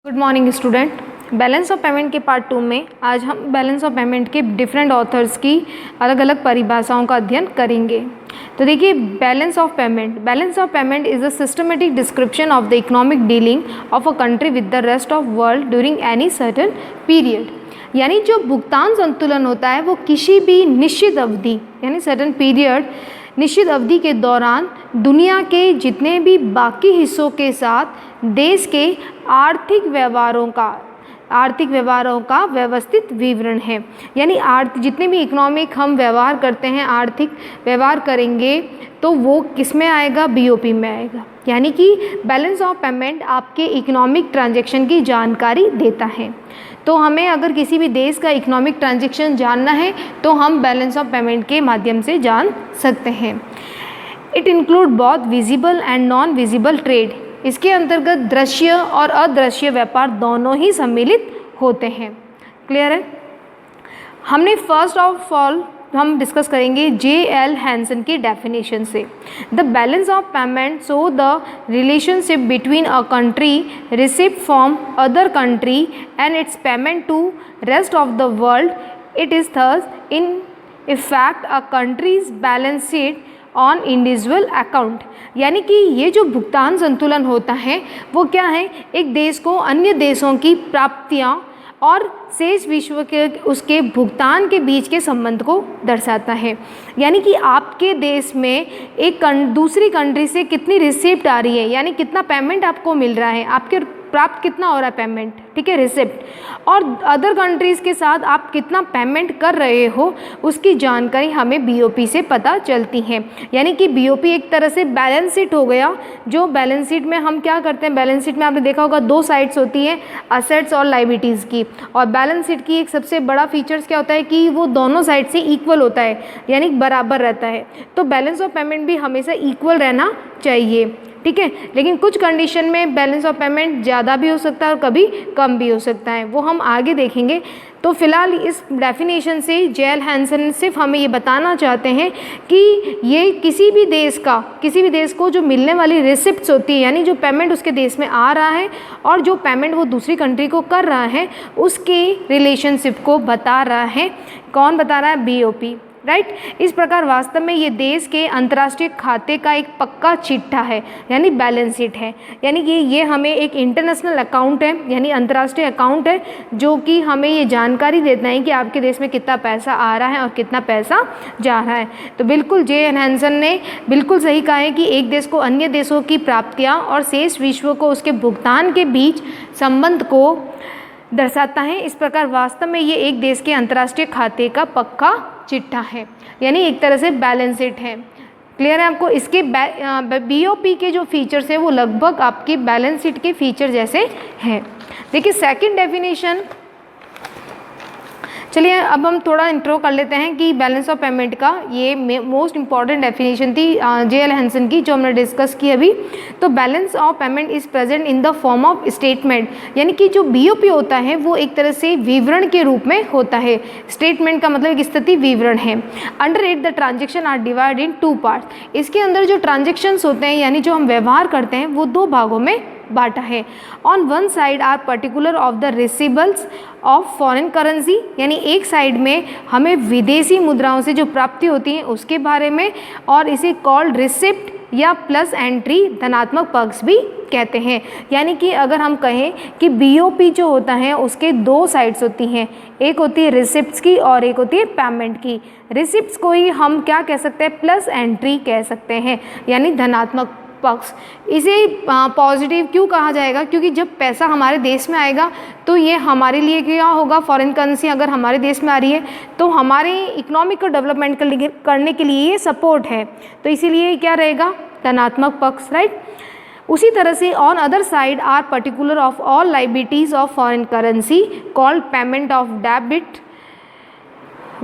Good morning student. Balance of payment के part 2 में आज हम बैलेंस ऑफ पेमेंट के डिफरेंट ऑथर्स की अलग अलग परिभाषाओं का अध्ययन करेंगे। तो देखिए, balance of payment is a systematic description of the economic dealing of a country with the rest of world during any certain period. यानी जो भुगतान संतुलन होता है वो किसी भी निश्चित अवधि यानी सर्टेन पीरियड निश्चित अवधि के दौरान दुनिया के जितने भी बाकी हिस्सों के साथ देश के आर्थिक व्यवहारों का व्यवस्थित विवरण है। यानी जितने भी इकोनॉमिक हम व्यवहार करते हैं, आर्थिक व्यवहार करेंगे तो वो किस में आएगा? बीओपी में आएगा। यानी कि बैलेंस ऑफ पेमेंट आपके इकोनॉमिक ट्रांजैक्शन की जानकारी देता है। तो हमें अगर किसी भी देश का इकोनॉमिक ट्रांजैक्शन जानना है तो हम बैलेंस ऑफ पेमेंट के माध्यम से जान सकते हैं। It include both visible and non visible trade. इसके अंतर्गत दृश्य और अदृश्य व्यापार दोनों ही सम्मिलित होते हैं। क्लियर है? हमने फर्स्ट ऑफ ऑल हम डिस्कस करेंगे J.L. हैंसन की डेफिनेशन से। The balance of payment so the relationship between a country receipt from other country and its payment to rest of the world. It is thus in effect a country's balance sheet on individual account. यानी कि ये जो भुगतान संतुलन होता है वो क्या है? एक देश को अन्य देशों की प्राप्तियाँ और शेष विश्व के उसके भुगतान के बीच के संबंध को दर्शाता है। यानी कि आपके देश में एक दूसरी कंट्री से कितनी रिसिप्ट आ रही है, यानी कितना पेमेंट आपको मिल रहा है, आपके प्राप्त कितना हो रहा है पेमेंट, ठीक है, रिसिप्ट, और अदर कंट्रीज़ के साथ आप कितना पेमेंट कर रहे हो उसकी जानकारी हमें बीओपी से पता चलती है। यानी कि बीओपी एक तरह से बैलेंस शीट हो गया। जो बैलेंस शीट में हम क्या करते हैं, बैलेंस शीट में आपने देखा होगा दो साइड्स होती हैं, असेट्स और लायबिलिटीज़ की। और बैलेंस शीट की एक सबसे बड़ा फीचर्स क्या होता है कि वो दोनों साइड से इक्वल होता है, यानी बराबर रहता है। तो बैलेंस ऑफ पेमेंट भी हमेशा इक्वल रहना चाहिए, ठीक है। लेकिन कुछ कंडीशन में बैलेंस ऑफ पेमेंट ज़्यादा भी हो सकता है और कभी कम भी हो सकता है, वो हम आगे देखेंगे। तो फिलहाल इस डेफिनेशन से J.L. हैंसन सिर्फ हमें ये बताना चाहते हैं कि ये किसी भी देश को जो मिलने वाली रिसिप्ट्स होती है, यानी जो पेमेंट उसके देश में आ रहा है और जो पेमेंट वो दूसरी कंट्री को कर रहा है, उसके रिलेशनशिप को बता रहा है। कौन बता रहा है? BOP, right. इस प्रकार वास्तव में ये देश के अंतर्राष्ट्रीय खाते का एक पक्का चिट्ठा है, यानी बैलेंस शीट है। यानी कि ये हमें एक इंटरनेशनल अकाउंट है, यानी अंतर्राष्ट्रीय अकाउंट है, जो कि हमें ये जानकारी देता है कि आपके देश में कितना पैसा आ रहा है और कितना पैसा जा रहा है। तो बिल्कुल J.L. हैंसन ने बिल्कुल सही कहा है कि एक देश को अन्य देशों की प्राप्तियाँ और शेष विश्व को उसके भुगतान के बीच संबंध को दर्शाता है। इस प्रकार वास्तव में ये एक देश के अंतर्राष्ट्रीय खाते का पक्का चिट्ठा है, यानी एक तरह से बैलेंस शीट है। क्लियर है आपको? इसके बीओपी के जो फीचर्स है वो लगभग आपके बैलेंस शीट के फीचर जैसे हैं। देखिए सेकंड डेफिनेशन, चलिए अब हम थोड़ा इंट्रो कर लेते हैं कि बैलेंस ऑफ पेमेंट का ये मोस्ट इंपॉर्टेंट डेफिनेशन थी J.L. हैंसन की, जो हमने डिस्कस की अभी। तो balance of payment is present in the form of statement. यानी कि जो बीओपी होता है वो एक तरह से विवरण के रूप में होता है। स्टेटमेंट का मतलब एक स्थिति विवरण है। Under it the transaction are divide in two parts. इसके अंदर जो ट्रांजेक्शन्स होते हैं, यानी जो हम व्यवहार करते हैं, वो दो भागों में बांटा है। On one side are particular of the receivables of foreign currency, यानी एक साइड में हमें विदेशी मुद्राओं से जो प्राप्ति होती है उसके बारे में, और इसे कॉल्ड रिसिप्ट या प्लस एंट्री धनात्मक पक्ष भी कहते हैं। यानी कि अगर हम कहें कि बीओपी जो होता है उसके दो साइड्स होती हैं, एक होती है रिसिप्ट्स की और एक होती है पेमेंट की। रिसिप्ट्स को ही हम क्या कह सकते हैं? प्लस एंट्री कह सकते हैं, यानी धनात्मक पक्ष। इसे पॉजिटिव क्यों कहा जाएगा? क्योंकि जब पैसा हमारे देश में आएगा तो ये हमारे लिए क्या होगा? फॉरेन करेंसी अगर हमारे देश में आ रही है तो हमारे इकोनॉमिक को डेवलपमेंट करने के लिए ये सपोर्ट है, तो इसीलिए क्या रहेगा? धनात्मक पक्ष, राइट। उसी तरह से on other side are particular of all liabilities of foreign currency called payment of debit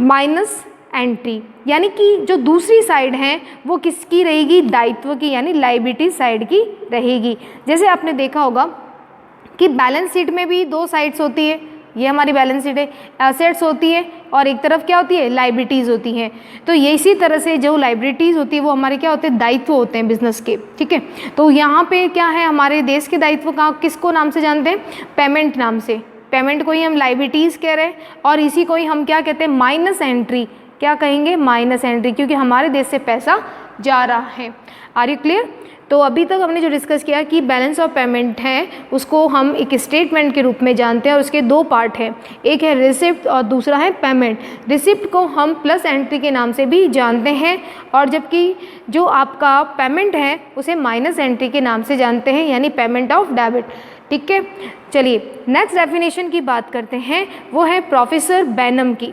minus entry. यानी कि जो दूसरी साइड है वो किसकी रहेगी? दायित्व की, यानी लायबिलिटी साइड की रहेगी। जैसे आपने देखा होगा कि बैलेंस शीट में भी दो साइड्स होती है, ये हमारी बैलेंस शीट है। एसेट्स होती है और एक तरफ क्या होती है, लाइबिलिटीज़ होती हैं। तो ये इसी तरह से जो लाइबिलिटीज़ होती है वो हमारे क्या होते हैं, दायित्व होते हैं बिजनेस के, ठीक है। तो यहाँ पे क्या है, हमारे देश के दायित्व का किसको नाम से जानते हैं, पेमेंट नाम से। पेमेंट को ही हम लाइबिलिटीज़ कह रहे हैं और इसी को ही हम क्या कहते हैं, माइनस एंट्री। क्या कहेंगे, माइनस एंट्री, क्योंकि हमारे देश से पैसा जा रहा है। Are you clear. तो अभी तक हमने जो डिस्कस किया कि बैलेंस ऑफ पेमेंट है उसको हम एक स्टेटमेंट के रूप में जानते हैं और उसके दो पार्ट हैं, एक है रिसिप्ट और दूसरा है पेमेंट। रिसिप्ट को हम प्लस एंट्री के नाम से भी जानते हैं और जबकि जो आपका पेमेंट है उसे माइनस एंट्री के नाम से जानते हैं, यानी पेमेंट ऑफ डेबिट, ठीक है। चलिए नेक्स्ट डेफिनेशन की बात करते हैं, वो है प्रोफेसर बैनम की,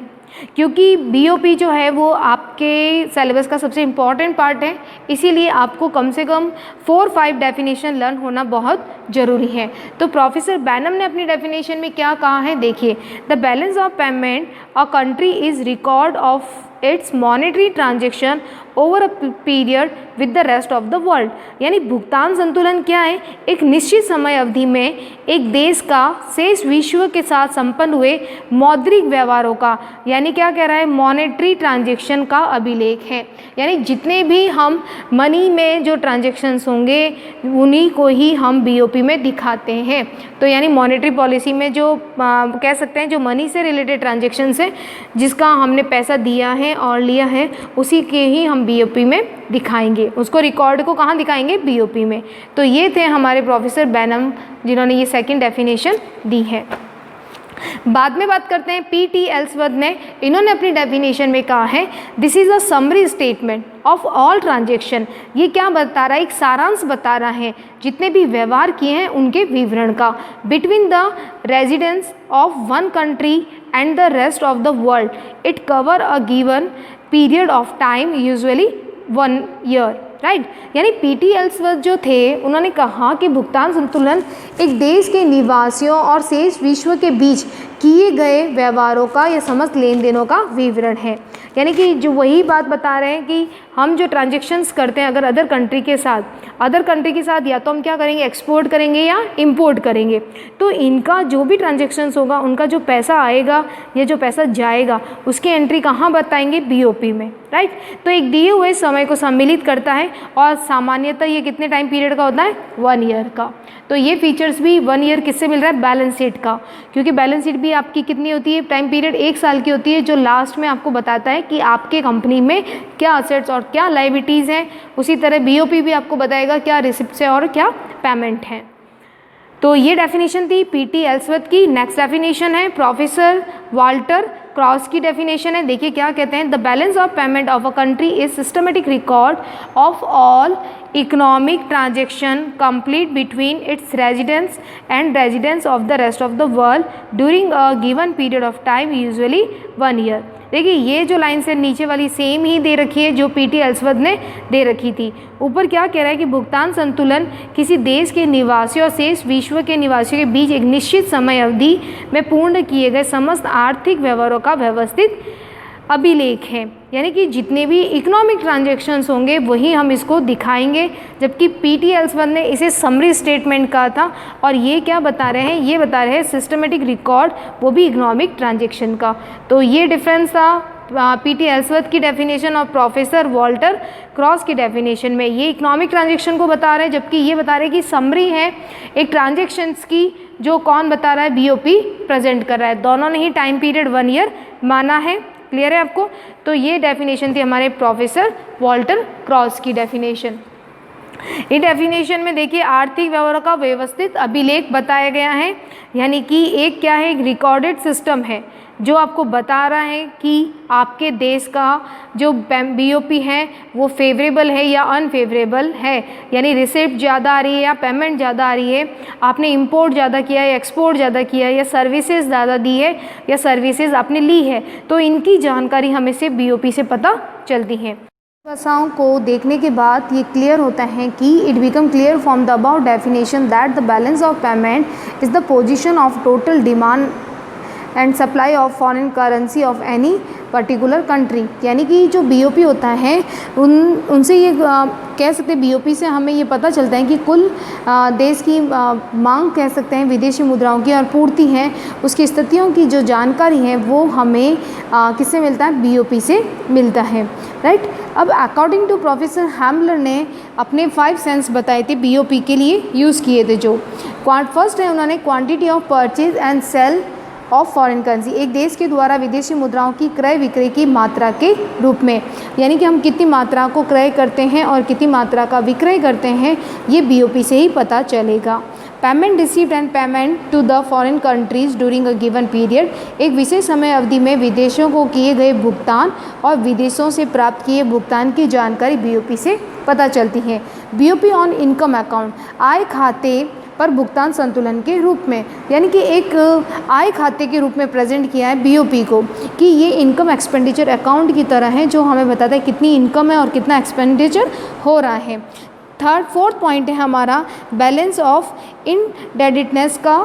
क्योंकि बीओपी जो है वो आपके सिलेबस का सबसे इम्पॉर्टेंट पार्ट है, इसीलिए आपको कम से कम 4-5 डेफिनेशन लर्न होना बहुत ज़रूरी है। तो प्रोफेसर बैनम ने अपनी डेफिनेशन में क्या कहा है, देखिए, the balance of payment a country is record of its monetary transaction over a period with the rest of the world. यानी भुगतान संतुलन क्या है, एक निश्चित समय अवधि में एक देश का शेष विश्व के साथ संपन्न हुए मौद्रिक व्यवहारों का, यानी क्या कह रहा है, मॉनेटरी ट्रांजेक्शन का अभिलेख है। यानी जितने भी हम मनी में जो ट्रांजेक्शन्स होंगे उन्हीं को ही हम बीओपी में दिखाते हैं। तो यानी मॉनेटरी पॉलिसी में जो कह सकते हैं जो मनी से रिलेटेड ट्रांजेक्शन्स है, जिसका हमने पैसा दिया है और लिया है, उसी के ही हम बीओपी में दिखाएंगे, उसको रिकॉर्ड को कहाँ दिखाएंगे, बीओपी में। तो ये थे हमारे प्रोफेसर बैनम जिन्होंने ये सेकंड डेफिनेशन दी है। बाद में बात करते हैं पीटी एल्सवर्थ ने, इन्होंने अपनी डेफिनेशन में कहा है, this is a summary statement of all transaction. ये क्या बता रहा है, एक सारांश बता रहा है जितने भी व्यवहार किए हैं उनके विवरण का, between the residence of one country and the rest of the world. It cover a given period of time, usually 1 year, right. यानी पीटी एल्सवर्थ जो थे उन्होंने कहा कि भुगतान संतुलन एक देश के निवासियों और शेष विश्व के बीच किए गए व्यवहारों का या समस्त लेन देनों का विवरण है। यानी कि जो वही बात बता रहे हैं कि हम जो ट्रांजेक्शन्स करते हैं अगर अदर कंट्री के साथ या तो हम क्या करेंगे, एक्सपोर्ट करेंगे या इंपोर्ट करेंगे, तो इनका जो भी ट्रांजेक्शन्स होगा, उनका जो पैसा आएगा या जो पैसा जाएगा, उसकी एंट्री कहाँ बताएंगे, बीओपी में, राइट। तो एक दिए हुए समय को सम्मिलित करता है और सामान्यतः ये कितने टाइम पीरियड का होता है, 1 ईयर का। तो ये फीचर्स भी 1 ईयर किससे मिल रहा है, बैलेंस शीट का, क्योंकि बैलेंस शीट भी आपकी कितनी होती है, टाइम पीरियड 1 साल की होती है, जो लास्ट में आपको बताता है कि आपके कंपनी में क्या असेट्स और क्या लायबिलिटीज़ हैं। उसी तरह बीओपी भी आपको बताएगा क्या रिसिप्ट्स है और क्या पेमेंट है। तो ये डेफिनेशन थी पीटी एल्सवर्थ की। नेक्स्ट डेफिनेशन है प्रोफेसर वाल्टर क्रॉस की डेफिनेशन है। देखिए क्या कहते हैं, the balance of payment of a country is systematic record of all economic transaction complete between its residence and residence of the rest of the world during a given period of time, usually 1 year. देखिए ये जो line से नीचे वाली same ही दे रखी है जो PT Ellsworth ने दे रखी थी। ऊपर क्या कह रहा है कि भुगतान संतुलन किसी देश के निवासियों और शेष विश्व के निवासियों के बीच एक निश्चित समय अवधि में पूर्ण किए गए समस्त आर्थिक व्यवहारों का व्यवस्थित अभिलेख है। यानी कि जितने भी इकोनॉमिक ट्रांजैक्शंस होंगे वही हम इसको दिखाएंगे, जबकि पीटी एल्सवर्थ ने इसे समरी स्टेटमेंट कहा था और ये क्या बता रहे हैं, ये बता रहे हैं सिस्टमेटिक रिकॉर्ड, वो भी इकोनॉमिक ट्रांजैक्शन का। तो ये डिफरेंस था पीटी एल्सवर्थ की डेफिनेशन और प्रोफेसर वाल्टर क्रॉस की डेफिनेशन में। ये इकोनॉमिक ट्रांजैक्शन को बता रहे हैं, जबकि ये बता रहे हैं कि समरी है एक ट्रांजैक्शंस की, जो कौन बता रहा है, बीओपी प्रेजेंट कर रहा है। दोनों ने ही टाइम पीरियड 1 ईयर माना है। क्लियर है आपको। तो ये डेफिनेशन थी हमारे प्रोफेसर वाल्टर क्रॉस की डेफिनेशन। इस डेफिनेशन में देखिए आर्थिक व्यवहारों का व्यवस्थित अभिलेख बताया गया है, यानी कि एक क्या है, एक रिकॉर्डेड सिस्टम है जो आपको बता रहा है कि आपके देश का जो बीओपी है वो फेवरेबल है या अनफेवरेबल है, यानी रिसिप्ट ज़्यादा आ रही है या पेमेंट ज़्यादा आ रही है, आपने इंपोर्ट ज़्यादा किया है या एक्सपोर्ट ज़्यादा किया है, या सर्विसेज ज़्यादा दी है या सर्विसेज आपने ली है, तो इनकी जानकारी हमें से बीओपी से पता चलती है। भाषाओं को देखने के बाद ये क्लियर होता है कि it become clear from the about definition that the balance of payment is the position of total demand and supply of foreign currency of any particular country. यानी कि जो बीओपी होता है उनसे ये कह सकते हैं, बीओपी से हमें ये पता चलता है कि कुल देश की मांग कह सकते हैं विदेशी मुद्राओं की और पूर्ति है उसकी स्थितियों की जो जानकारी है वो हमें किससे मिलता है, बीओपी से मिलता है, राइट। अब अकॉर्डिंग टू प्रोफेसर हैमलर ने अपने 5 सेंस बताए थे बीओपी के लिए यूज़ किए थे। जो फर्स्ट है उन्होंने quantity of purchase and sale of foreign currency, एक देश के द्वारा विदेशी मुद्राओं की क्रय विक्रय की मात्रा के रूप में, यानी कि हम कितनी मात्रा को क्रय करते हैं और कितनी मात्रा का विक्रय करते हैं ये बीओपी से ही पता चलेगा। Payment received and payment to the foreign countries during a given period, एक विशेष समय अवधि में विदेशों को किए गए भुगतान और विदेशों से प्राप्त किए भुगतान की जानकारी बीओपी से पता चलती है। बीओपी ऑन इनकम अकाउंट, आय खाते पर भुगतान संतुलन के रूप में, यानी कि एक आय खाते के रूप में प्रेजेंट किया है बीओपी को कि ये इनकम एक्सपेंडिचर अकाउंट की तरह है जो हमें बताता है कितनी इनकम है और कितना एक्सपेंडिचर हो रहा है। फोर्थ पॉइंट है हमारा बैलेंस ऑफ इनडेबिटनेस का,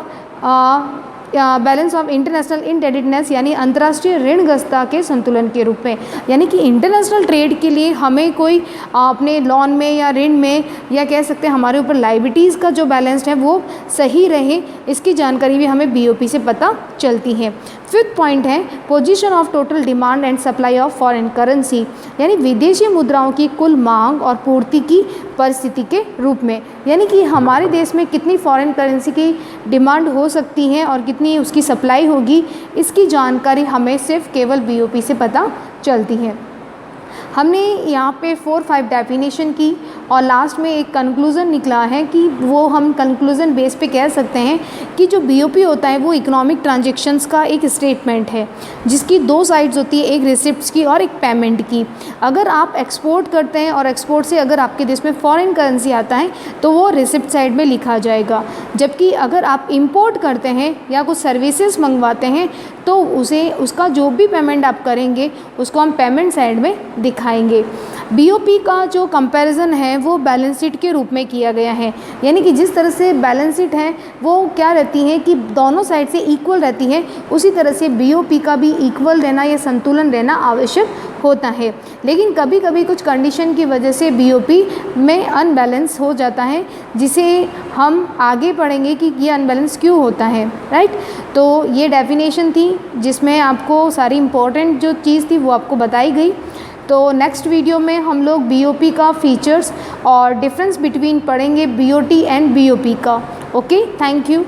बैलेंस ऑफ इंटरनेशनल इनडेबिटनेस यानी अंतर्राष्ट्रीय ऋणग्रस्तता के संतुलन के रूप में, यानी कि इंटरनेशनल ट्रेड के लिए हमें कोई अपने लोन में या ऋण में या कह सकते हैं हमारे ऊपर लाइबिलिटीज़ का जो बैलेंस है वो सही रहे, इसकी जानकारी भी हमें बीओपी से पता चलती है। फिफ्थ पॉइंट है position of total demand and supply of foreign currency, यानी विदेशी मुद्राओं की कुल मांग और पूर्ति की परिस्थिति के रूप में, यानी कि हमारे देश में कितनी फॉरेन करेंसी की डिमांड हो सकती है और कितनी उसकी सप्लाई होगी, इसकी जानकारी हमें सिर्फ केवल बीओपी से पता चलती है। हमने यहाँ पे 4-5 डेफिनेशन की और लास्ट में एक कंक्लूज़न निकला है कि वो हम कंक्लूज़न बेस पे कह सकते हैं कि जो बीओपी होता है वो इकोनॉमिक ट्रांजैक्शंस का एक स्टेटमेंट है जिसकी 2 साइड्स होती है, एक रिसिप्ट्स की और एक पेमेंट की। अगर आप एक्सपोर्ट करते हैं और एक्सपोर्ट से अगर आपके देश में फॉरेन करेंसी आता है तो वो रिसिप्ट साइड में लिखा जाएगा, जबकि अगर आप इंपोर्ट करते हैं या कुछ सर्विसेज मंगवाते हैं तो उसका जो भी पेमेंट आप करेंगे उसको हम पेमेंट साइड में दिखाएंगे। बीओपी का जो कंपैरिजन है वो बैलेंस शीट के रूप में किया गया है, यानी कि जिस तरह से बैलेंस शीट है वो क्या रहती है कि दोनों साइड से इक्वल रहती है, उसी तरह से बीओपी का भी इक्वल रहना या संतुलन रहना आवश्यक होता है। लेकिन कभी कभी कुछ कंडीशन की वजह से बीओपी में अनबैलेंस हो जाता है, जिसे हम आगे पढ़ेंगे कि ये अनबैलेंस क्यों होता है, राइट। तो ये डेफिनेशन थी जिसमें आपको सारी इम्पोर्टेंट जो चीज़ थी वो आपको बताई गई। तो नेक्स्ट वीडियो में हम लोग बीओपी का फीचर्स और डिफरेंस बिटवीन पढ़ेंगे बीओटी एंड बीओपी का। Okay, thank you.